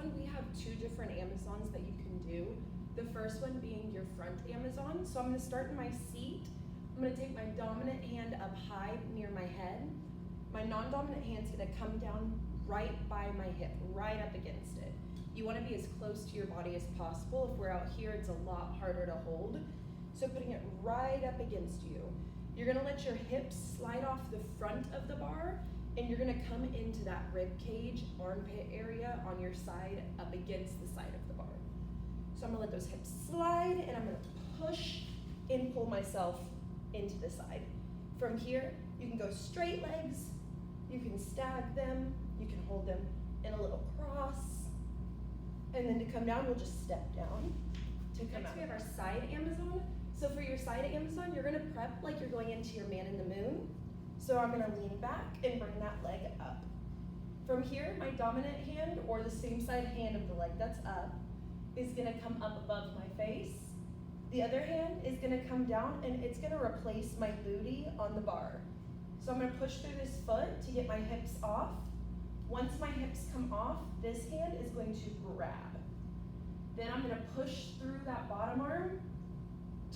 Amazon, we have two different Amazons that you can do. The first one being your front Amazon. So I'm gonna start in my seat. I'm gonna take my dominant hand up high near my head. My non-dominant hand's gonna come down right by my hip, right up against it. You wanna be as close to your body as possible. If we're out here, it's a lot harder to hold. So putting it right up against you. You're gonna let your hips slide off the front of the bar, and you're gonna come into that rib cage, armpit area on your side, up against the side of the bar. So I'm gonna let those hips slide, and I'm gonna push and pull myself into the side. From here, you can go straight legs, you can stag them, you can hold them in a little cross, and then to come down, we'll just step down to come out. Next, we have our side Amazon. So for your side Amazon, you're gonna prep like you're going into your man in the moon. So I'm gonna lean back and bring that leg up. From here, my dominant hand, or the same side hand of the leg that's up, is gonna come up above my face. The other hand is gonna come down and it's gonna replace my booty on the bar. So I'm gonna push through this foot to get my hips off. Once my hips come off, this hand is going to grab. Then I'm gonna push through that bottom arm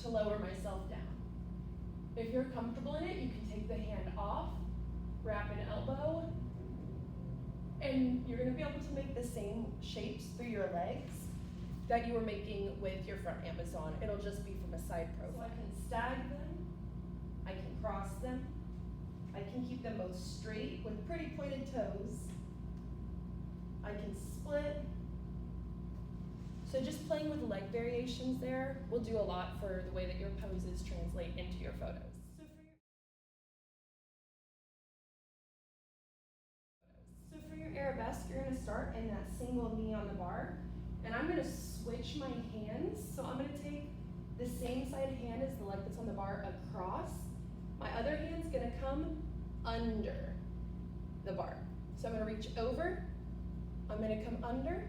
to lower myself down. If you're comfortable in it, you can take the hand off, wrap an elbow, and you're gonna be able to make the same shapes through your legs that you were making with your front Amazon. It'll just be from a side profile. So I can stag them, I can cross them, I can keep them both straight with pretty pointed toes. I can split. So just playing with leg variations there will do a lot for the way that your poses translate into your photos. So for your arabesque, you're gonna start in that single knee on the bar, and I'm gonna switch my hands. So I'm gonna take the same side hand as the leg that's on the bar across. My other hand's gonna come under the bar. So I'm gonna reach over, I'm gonna come under,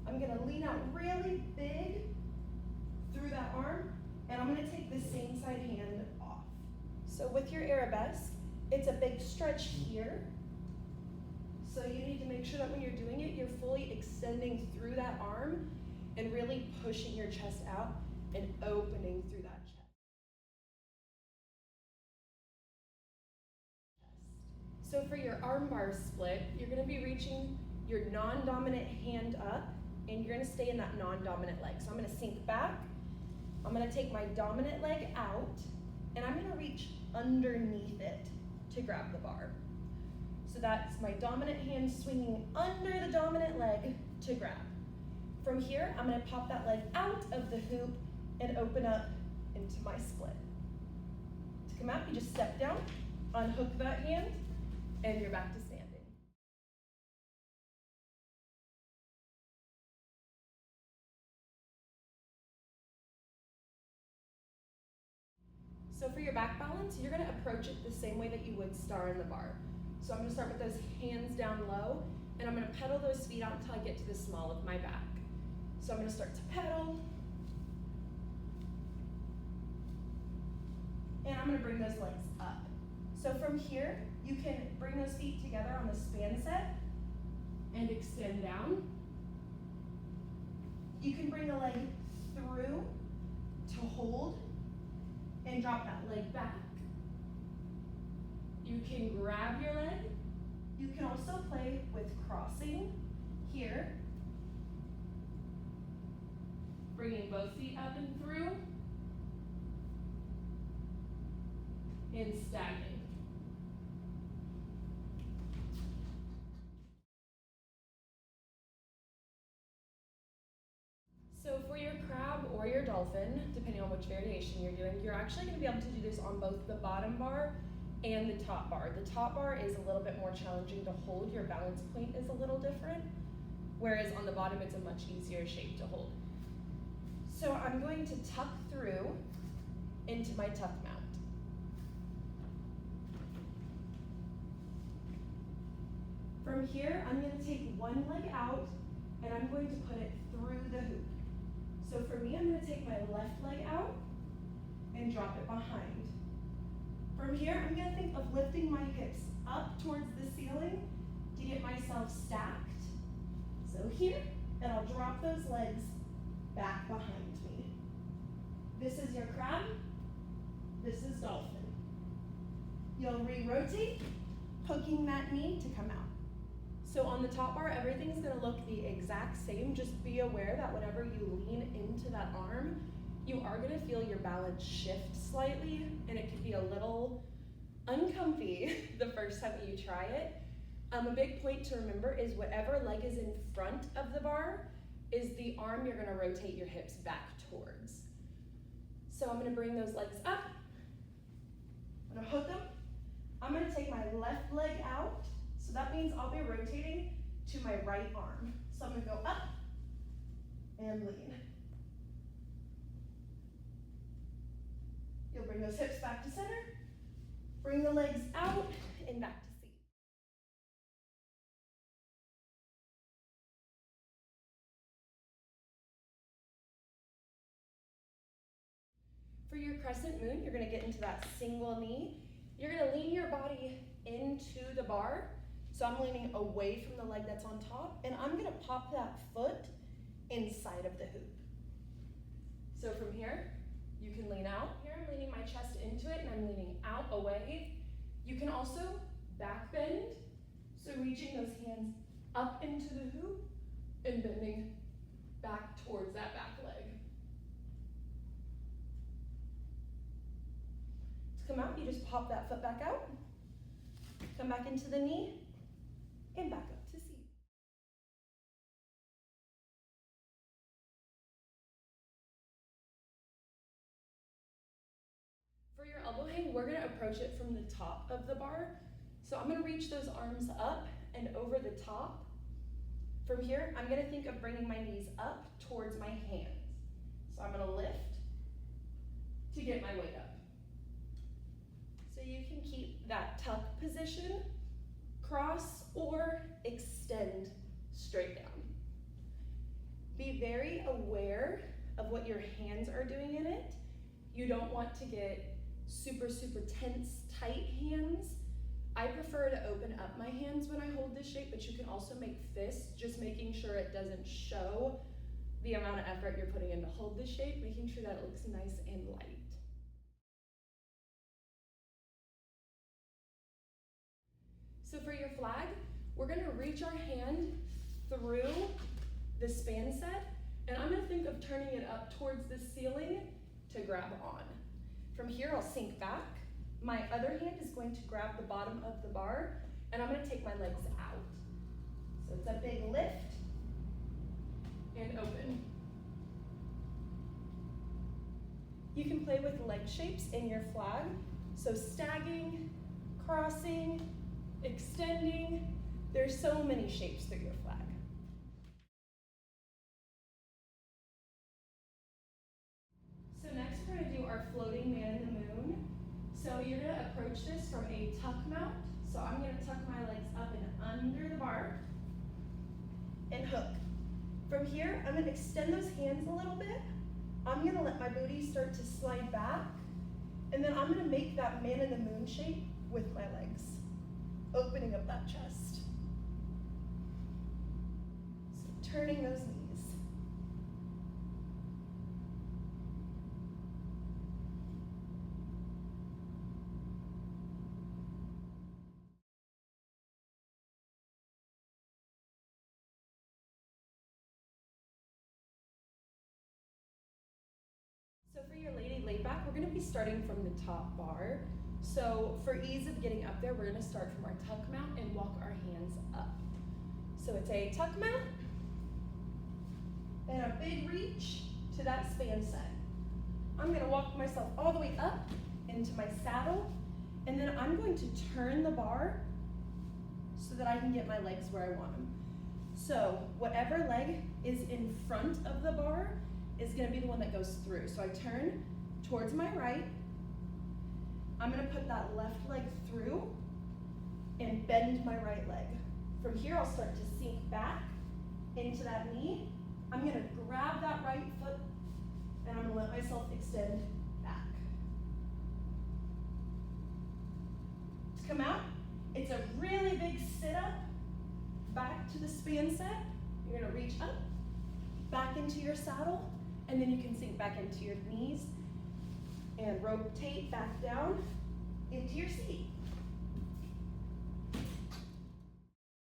I'm gonna lean out really big through that arm, and I'm gonna take the same side hand off. So with your arabesque, it's a big stretch here. So you need to make sure that when you're doing it, you're fully extending through that arm and really pushing your chest out and opening through that chest. So for your arm bar split, you're gonna be reaching your non-dominant hand up, and you're gonna stay in that non-dominant leg. So I'm gonna sink back, I'm gonna take my dominant leg out, and I'm gonna reach underneath it to grab the bar. So that's my dominant hand swinging under the dominant leg to grab. From here, I'm gonna pop that leg out of the hoop and open up into my split. To come out, you just step down, unhook that hand, and you're back to standing. So for your back balance, you're gonna approach it the same way that you would star in the bar. So I'm gonna start with those hands down low, and I'm gonna pedal those feet out until I get to the small of my back. So I'm gonna start to pedal, and I'm gonna bring those legs up. So from here, you can bring those feet together on the span set and extend down. You can bring the leg through to hold and drop that leg back. You can grab your leg. You can also play with crossing here, bringing both feet up and through, and staggering. So for your crab or your dolphin, depending on which variation you're doing, you're actually going to be able to do this on both the bottom bar and the top bar. The top bar is a little bit more challenging to hold. Your balance point is a little different, whereas on the bottom it's a much easier shape to hold. So I'm going to tuck through into my tuck mount. From here, I'm going to take one leg out and I'm going to put it through the hoop. So for me, I'm going to take my left leg out and drop it behind. From here, I'm going to think of lifting my hips up towards the ceiling to get myself stacked. So So here, and I'll drop those legs back behind me. This is your crab, this is dolphin. You'll re-rotate, hooking that knee to come out. So on the top bar, everything's gonna look the exact same. Just be aware that whenever you lean into that arm, you are gonna feel your balance shift slightly, and it can be a little uncomfy the first time that you try it. A big point to remember is whatever leg is in front of the bar is the arm you're gonna rotate your hips back towards. So I'm gonna bring those legs up, I'm gonna hook them. I'm gonna take my left leg out, so that means I'll be rotating to my right arm. So I'm gonna go up and lean. You'll bring those hips back to center, bring the legs out and back to seat. For your crescent moon, you're gonna get into that single knee. You're gonna lean your body into the bar. So I'm leaning away from the leg that's on top, and I'm gonna pop that foot inside of the hoop. So from here, you can lean out. Here I'm leaning my chest into it, and I'm leaning out away. You can also back bend, so reaching those hands up into the hoop and bending back towards that back leg. To come out, you just pop that foot back out, come back into the knee, and back up to seat. For your elbow hang, we're gonna approach it from the top of the bar. So I'm gonna reach those arms up and over the top. From here, I'm gonna think of bringing my knees up towards my hands. So I'm gonna lift to get my weight up. So you can keep that tuck position, cross or extend straight down. Be very aware of what your hands are doing in it. You don't want to get super tense, tight hands. I prefer to open up my hands when I hold this shape, but you can also make fists, just making sure it doesn't show the amount of effort you're putting in to hold this shape, making sure that it looks nice and light. So for your flag, we're gonna reach our hand through the span set, and I'm gonna think of turning it up towards the ceiling to grab on. From here, I'll sink back. My other hand is going to grab the bottom of the bar, and I'm gonna take my legs out. So it's a big lift and open. You can play with leg shapes in your flag. So stagging, crossing, extending. There's so many shapes through your flag. So next we're gonna do our floating man in the moon. So you're gonna approach this from a tuck mount. So I'm gonna tuck my legs up and under the bar and hook. From here, I'm gonna extend those hands a little bit. I'm gonna let my booty start to slide back, and then I'm gonna make that man in the moon shape with my legs, opening up that chest. So turning those knees. So for your lady laid back, we're gonna be starting from the top bar. So for ease of getting up there, we're gonna start from our tuck mount and walk our hands up. So it's a tuck mount and a big reach to that span set. I'm gonna walk myself all the way up into my saddle, and then I'm going to turn the bar so that I can get my legs where I want them. So whatever leg is in front of the bar is gonna be the one that goes through. So I turn towards my right. I'm gonna put that left leg through and bend my right leg. From here, I'll start to sink back into that knee. I'm gonna grab that right foot and I'm gonna let myself extend back. To come out, it's a really big sit up, back to the span set. You're gonna reach up, back into your saddle, and then you can sink back into your knees and rotate back down into your seat.